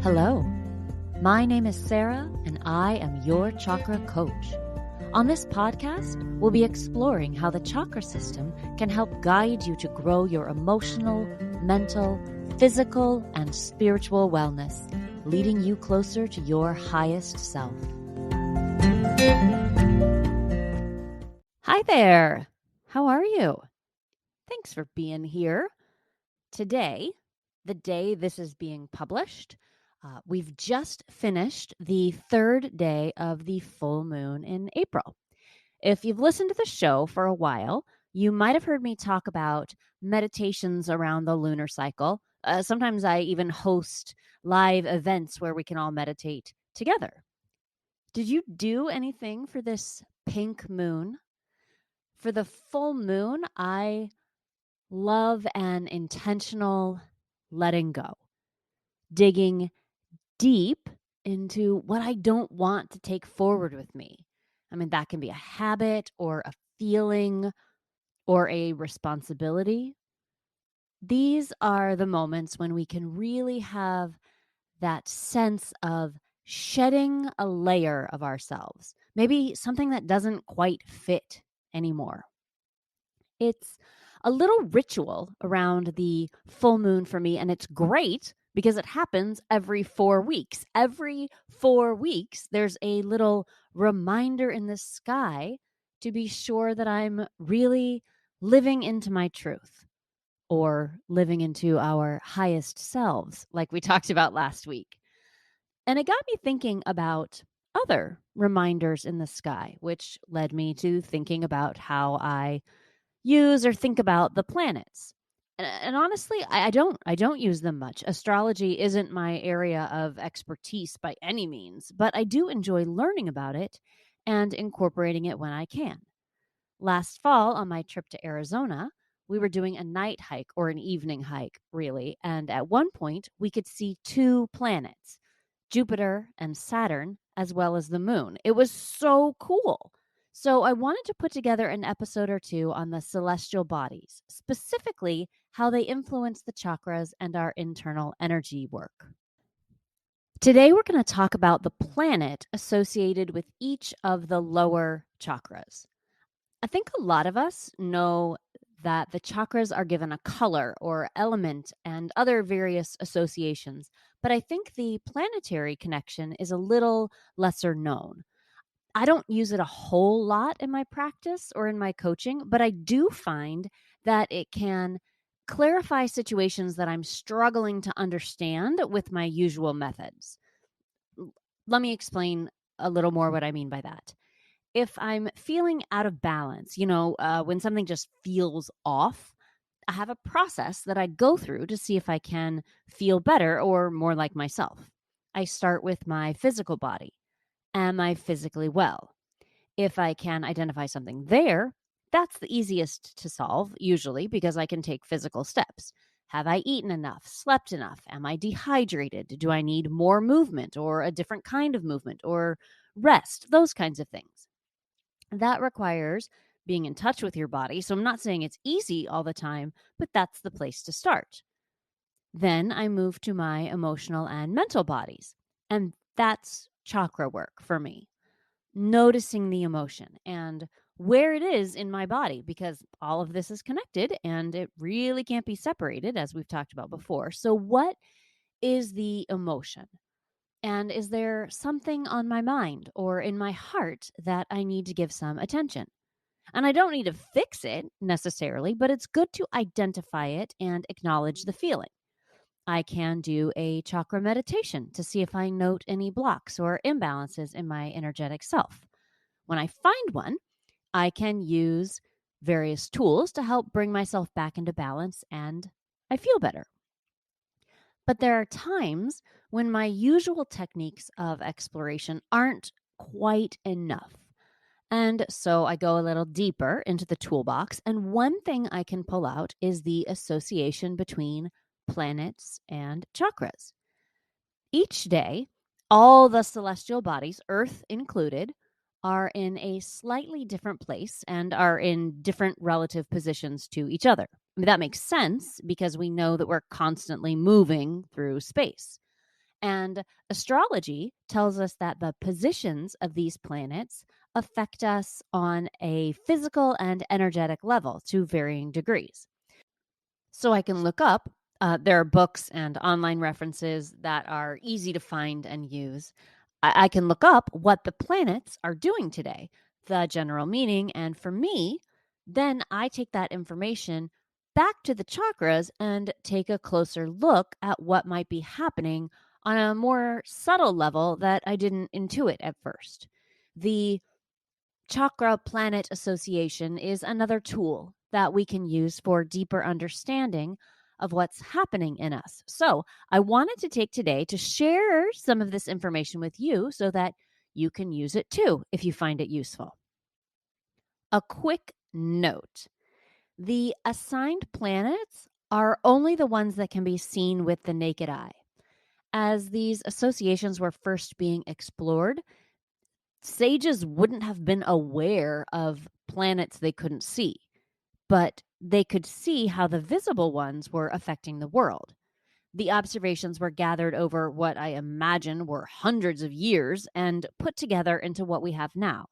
Hello, my name is Sarah, and I am your chakra coach. On this podcast, we'll be exploring how the chakra system can help guide you to grow your emotional, mental, physical, and spiritual wellness, leading you closer to your highest self. Hi there. How are you? Thanks for being here. Today, the day this is being published, we've just finished the third day of the full moon in April. If you've listened to the show for a while, you might have heard me talk about meditations around the lunar cycle. Sometimes I even host live events where we can all meditate together. Did you do anything for this pink moon? For the full moon, I love an intentional letting go, digging deep into what I don't want to take forward with me. I mean, that can be a habit or a feeling or a responsibility. These are the moments when we can really have that sense of shedding a layer of ourselves, maybe something that doesn't quite fit anymore. It's a little ritual around the full moon for me, and it's great because it happens every 4 weeks. Every 4 weeks, there's a little reminder in the sky to be sure that I'm really living into my truth or living into our highest selves, like we talked about last week. And it got me thinking about other reminders in the sky, which led me to thinking about how I use or think about the planets. And honestly, I don't use them much. Astrology isn't my area of expertise by any means, but I do enjoy learning about it and incorporating it when I can. Last fall on my trip to Arizona, we were doing a night hike or an evening hike, really, and at one point we could see 2 planets, Jupiter and Saturn, as well as the moon. It was so cool. So I wanted to put together an episode or two on the celestial bodies, specifically how they influence the chakras and our internal energy work. Today, we're going to talk about the planet associated with each of the lower chakras. I think a lot of us know that the chakras are given a color or element and other various associations, but I think the planetary connection is a little lesser known. I don't use it a whole lot in my practice or in my coaching, but I do find that it can clarify situations that I'm struggling to understand with my usual methods. Let me explain a little more what I mean by that. If I'm feeling out of balance, when something just feels off, I have a process that I go through to see if I can feel better or more like myself. I start with my physical body. Am I physically well? If I can identify something there, that's the easiest to solve, usually, because I can take physical steps. Have I eaten enough? Slept enough? Am I dehydrated? Do I need more movement or a different kind of movement or rest? Those kinds of things. That requires being in touch with your body. So I'm not saying it's easy all the time, but that's the place to start. Then I move to my emotional and mental bodies. And that's chakra work for me. Noticing the emotion and where it is in my body, because all of this is connected and it really can't be separated, as we've talked about before. So what is the emotion? And is there something on my mind or in my heart that I need to give some attention? And I don't need to fix it necessarily, but it's good to identify it and acknowledge the feeling. I can do a chakra meditation to see if I note any blocks or imbalances in my energetic self. When I find one, I can use various tools to help bring myself back into balance and I feel better. But there are times when my usual techniques of exploration aren't quite enough. And so I go a little deeper into the toolbox. And one thing I can pull out is the association between planets and chakras. Each day, all the celestial bodies, Earth included, are in a slightly different place and are in different relative positions to each other. I mean, that makes sense because we know that we're constantly moving through space. And astrology tells us that the positions of these planets affect us on a physical and energetic level to varying degrees. So I can look up. There are books and online references that are easy to find and use. I can look up what the planets are doing today, the general meaning. And for me, then I take that information back to the chakras and take a closer look at what might be happening on a more subtle level that I didn't intuit at first. The Chakra Planet Association is another tool that we can use for deeper understanding of what's happening in us. So, I wanted to take today to share some of this information with you so that you can use it too if you find it useful. A quick note: the assigned planets are only the ones that can be seen with the naked eye. As these associations were first being explored, sages wouldn't have been aware of planets they couldn't see, but they could see how the visible ones were affecting the world. The observations were gathered over what I imagine were hundreds of years and put together into what we have now.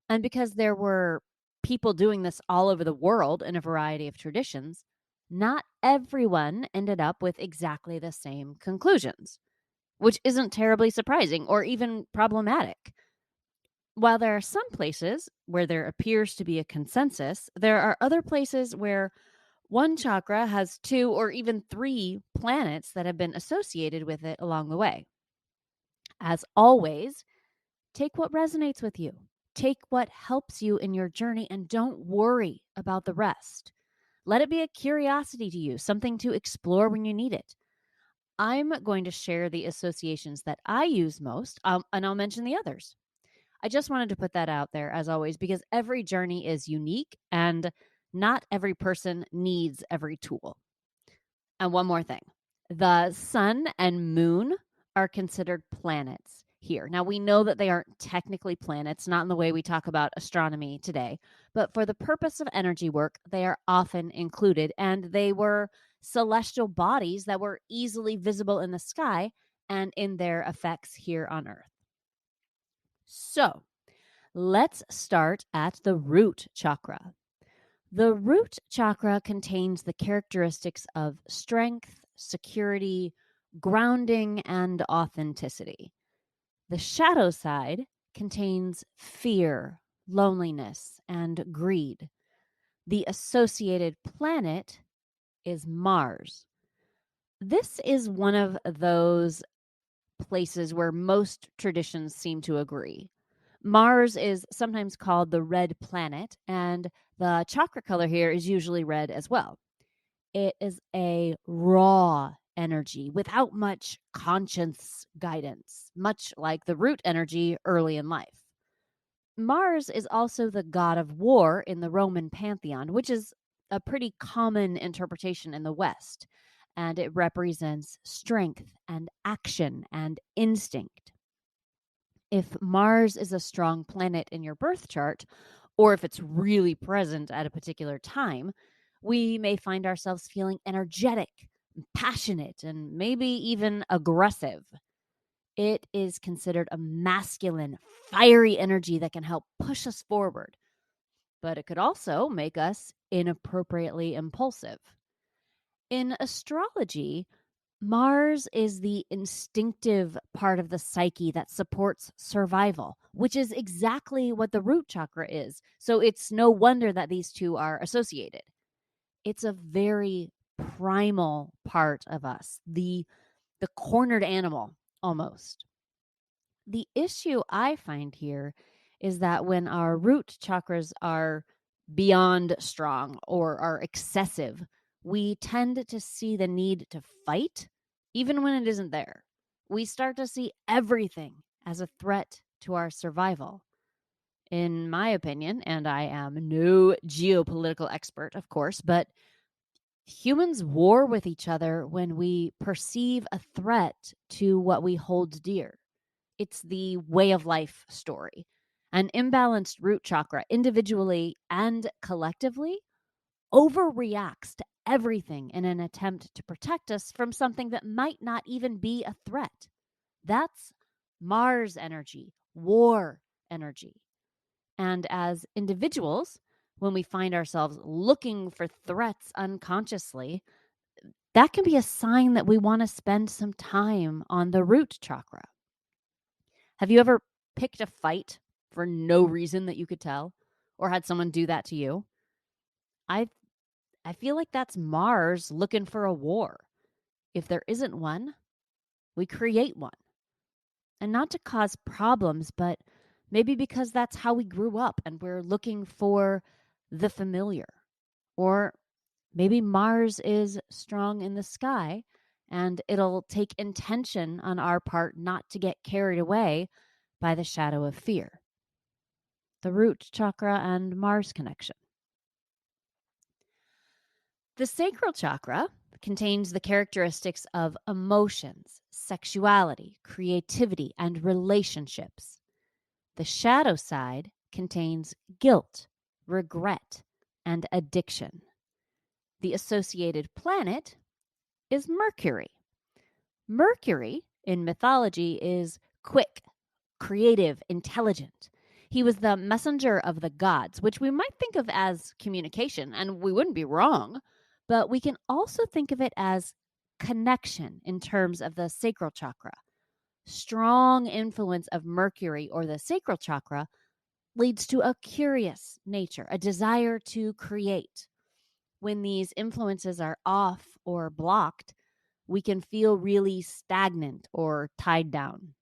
And because there were people doing this all over the world in a variety of traditions, not everyone ended up with exactly the same conclusions, which isn't terribly surprising or even problematic. While there are some places where there appears to be a consensus, there are other places where one chakra has two or even three planets that have been associated with it along the way. As always, take what resonates with you. Take what helps you in your journey and don't worry about the rest. Let it be a curiosity to you, something to explore when you need it. I'm going to share the associations that I use most, and I'll mention the others. I just wanted to put that out there as always because every journey is unique and not every person needs every tool. And one more thing: the sun and moon are considered planets here. Now, we know that they aren't technically planets, not in the way we talk about astronomy today, but for the purpose of energy work, they are often included. And they were celestial bodies that were easily visible in the sky and in their effects here on Earth. So, let's start at the root chakra. The root chakra contains the characteristics of strength, security, grounding, and authenticity. The shadow side contains fear, loneliness, and greed. The associated planet is Mars. This is one of those places where most traditions seem to agree. Mars is sometimes called the red planet, and the chakra color here is usually red as well. It is a raw energy without much conscience guidance, much like the root energy early in life. Mars is also the god of war in the Roman pantheon, which is a pretty common interpretation in the West, and it represents strength and action and instinct. If Mars is a strong planet in your birth chart, or if it's really present at a particular time, we may find ourselves feeling energetic, passionate, and maybe even aggressive. It is considered a masculine, fiery energy that can help push us forward, but it could also make us inappropriately impulsive. In astrology, Mars is the instinctive part of the psyche that supports survival, which is exactly what the root chakra is. So it's no wonder that these two are associated. It's a very primal part of us, the cornered animal almost. The issue I find here is that when our root chakras are beyond strong or are excessive, we tend to see the need to fight even when it isn't there. We start to see everything as a threat to our survival. In my opinion, and I am no geopolitical expert, of course, but humans war with each other when we perceive a threat to what we hold dear. It's the way of life story. An imbalanced root chakra, individually and collectively, overreacts to everything in an attempt to protect us from something that might not even be a threat. That's Mars energy, war energy. And as individuals, when we find ourselves looking for threats unconsciously, that can be a sign that we want to spend some time on the root chakra. Have you ever picked a fight for no reason that you could tell, or had someone do that to you? I I feel like that's Mars looking for a war. If there isn't one, we create one. And not to cause problems, but maybe because that's how we grew up and we're looking for the familiar. Or maybe Mars is strong in the sky and it'll take intention on our part not to get carried away by the shadow of fear. The root chakra and Mars connection. The sacral chakra contains the characteristics of emotions, sexuality, creativity, and relationships. The shadow side contains guilt, regret, and addiction. The associated planet is Mercury. Mercury in mythology is quick, creative, intelligent. He was the messenger of the gods, which we might think of as communication, and we wouldn't be wrong, but we can also think of it as connection in terms of the sacral chakra. Strong influence of Mercury or the sacral chakra leads to a curious nature, a desire to create. When these influences are off or blocked, we can feel really stagnant or tied down.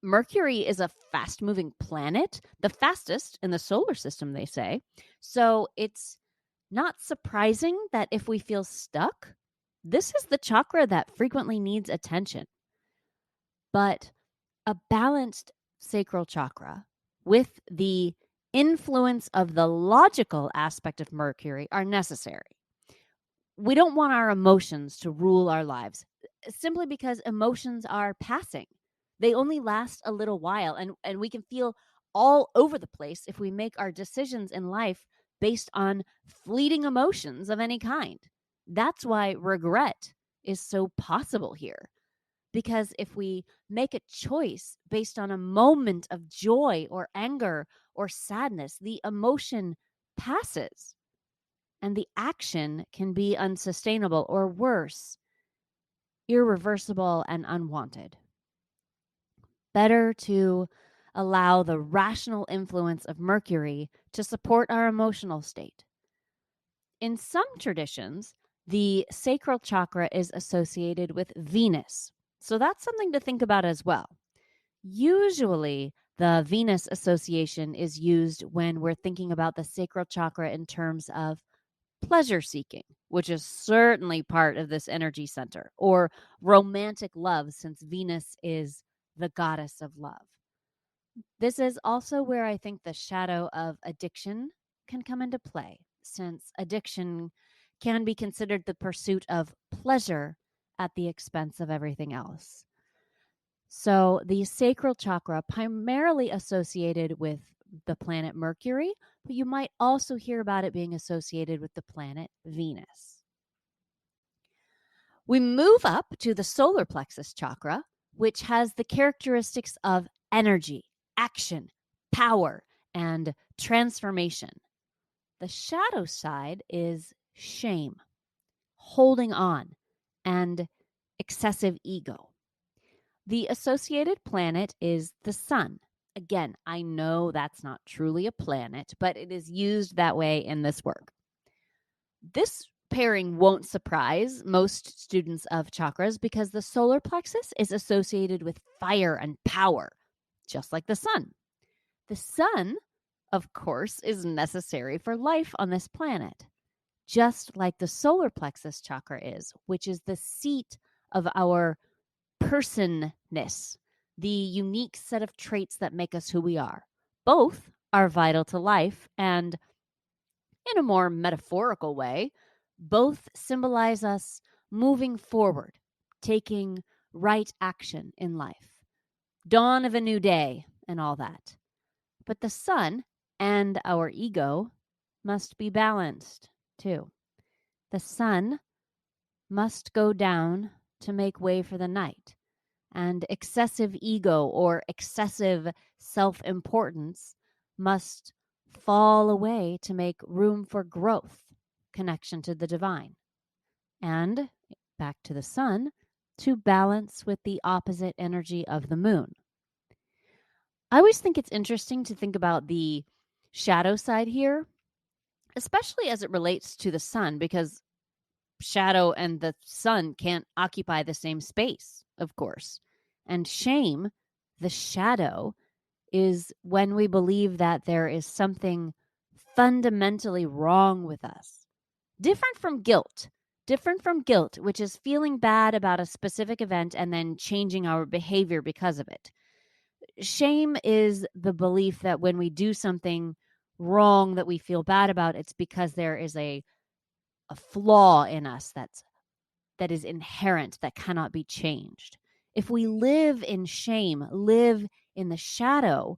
Mercury is a fast moving planet, the fastest in the solar system, they say. So it's not surprising that if we feel stuck, this is the chakra that frequently needs attention. But a balanced sacral chakra with the influence of the logical aspect of Mercury are necessary. We don't want our emotions to rule our lives simply because emotions are passing. They only last a little while, and we can feel all over the place if we make our decisions in life based on fleeting emotions of any kind. That's why regret is so possible here. Because if we make a choice based on a moment of joy or anger or sadness, the emotion passes and the action can be unsustainable or worse, irreversible and unwanted. Better to allow the rational influence of Mercury to support our emotional state. In some traditions, the sacral chakra is associated with Venus. So that's something to think about as well. Usually, the Venus association is used when we're thinking about the sacral chakra in terms of pleasure seeking, which is certainly part of this energy center, or romantic love, since Venus is the goddess of love. This is also where I think the shadow of addiction can come into play, since addiction can be considered the pursuit of pleasure at the expense of everything else. So the sacral chakra primarily associated with the planet Mercury, but you might also hear about it being associated with the planet Venus. We move up to the solar plexus chakra, which has the characteristics of energy, action, power, and transformation. The shadow side is shame, holding on, and excessive ego. The associated planet is the sun. Again, I know that's not truly a planet, but it is used that way in this work. This pairing won't surprise most students of chakras because the solar plexus is associated with fire and power, just like the sun. The sun, of course, is necessary for life on this planet, just like the solar plexus chakra is, which is the seat of our personness, the unique set of traits that make us who we are. Both are vital to life, and in a more metaphorical way, both symbolize us moving forward, taking right action in life, dawn of a new day, and all that. But the sun and our ego must be balanced too. The sun must go down to make way for the night, and excessive ego or excessive self-importance must fall away to make room for growth, connection to the divine, and back to the sun to balance with the opposite energy of the moon. I always think it's interesting to think about the shadow side here, especially as it relates to the sun, because shadow and the sun can't occupy the same space, of course. And shame, the shadow, is when we believe that there is something fundamentally wrong with us. Different from guilt. Different from guilt, which is feeling bad about a specific event and then changing our behavior because of it. Shame is the belief that when we do something wrong that we feel bad about, it's because there is a flaw in us that is inherent, that cannot be changed. If we live in shame, live in the shadow,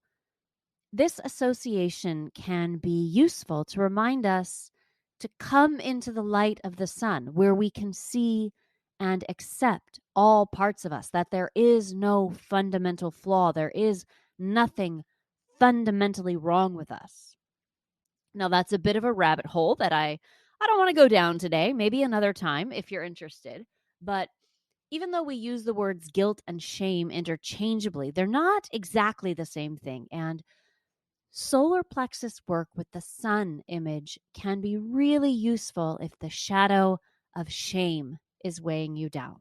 this association can be useful to remind us to come into the light of the sun, where we can see and accept all parts of us, that there is no fundamental flaw, there is nothing fundamentally wrong with us. Now, that's a bit of a rabbit hole that I don't want to go down today, maybe another time if you're interested. But even though we use the words guilt and shame interchangeably, they're not exactly the same thing. And solar plexus work with the sun image can be really useful if the shadow of shame is weighing you down.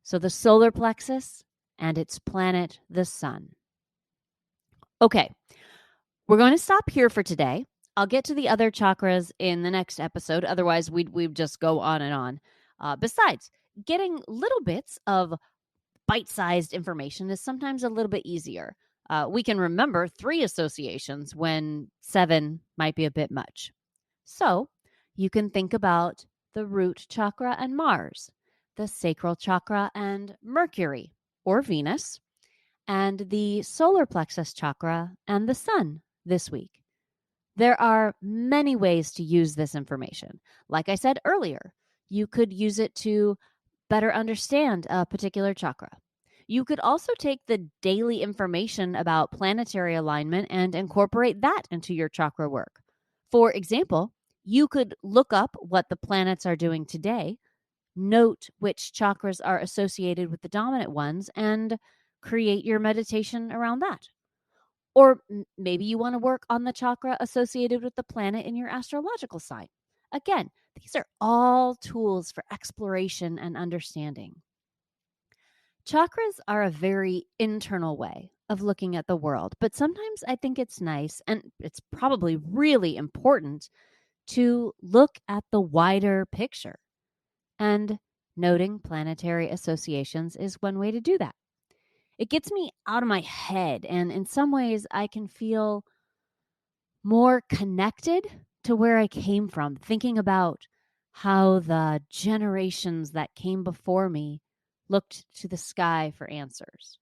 So the solar plexus and its planet, the sun. Okay, we're going to stop here for today. I'll get to the other chakras in the next episode. Otherwise, we'd just go on and on. Besides, getting little bits of bite-sized information is sometimes a little bit easier. We can remember 3 associations when 7 might be a bit much. So you can think about the Root Chakra and Mars, the Sacral Chakra and Mercury, or Venus, and the Solar Plexus Chakra and the Sun this week. There are many ways to use this information. Like I said earlier, you could use it to better understand a particular chakra. You could also take the daily information about planetary alignment and incorporate that into your chakra work. For example, you could look up what the planets are doing today, note which chakras are associated with the dominant ones, and create your meditation around that. Or maybe you want to work on the chakra associated with the planet in your astrological sign. Again, these are all tools for exploration and understanding. Chakras are a very internal way of looking at the world, but sometimes I think it's nice, and it's probably really important, to look at the wider picture. And noting planetary associations is one way to do that. It gets me out of my head, and in some ways I can feel more connected to where I came from, thinking about how the generations that came before me looked to the sky for answers.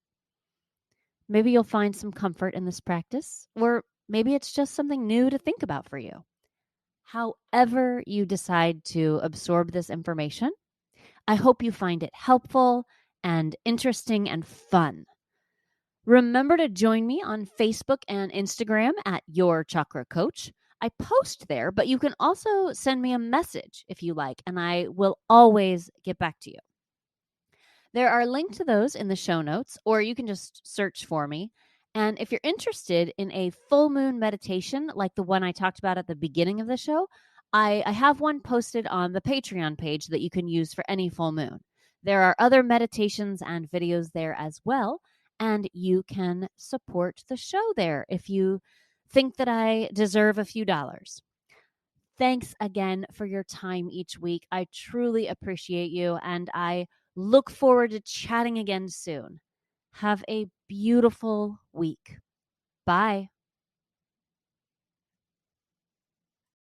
Maybe you'll find some comfort in this practice, or maybe it's just something new to think about for you. However you decide to absorb this information, I hope you find it helpful and interesting and fun. Remember to join me on Facebook and Instagram at Your Chakra Coach. I post there, but you can also send me a message if you like, and I will always get back to you. There are links to those in the show notes, or you can just search for me. And if you're interested in a full moon meditation like the one I talked about at the beginning of the show, I have one posted on the Patreon page that you can use for any full moon. There are other meditations and videos there as well, and you can support the show there if you think that I deserve a few dollars. Thanks again for your time each week. I truly appreciate you, and I look forward to chatting again soon. Have a beautiful week. Bye.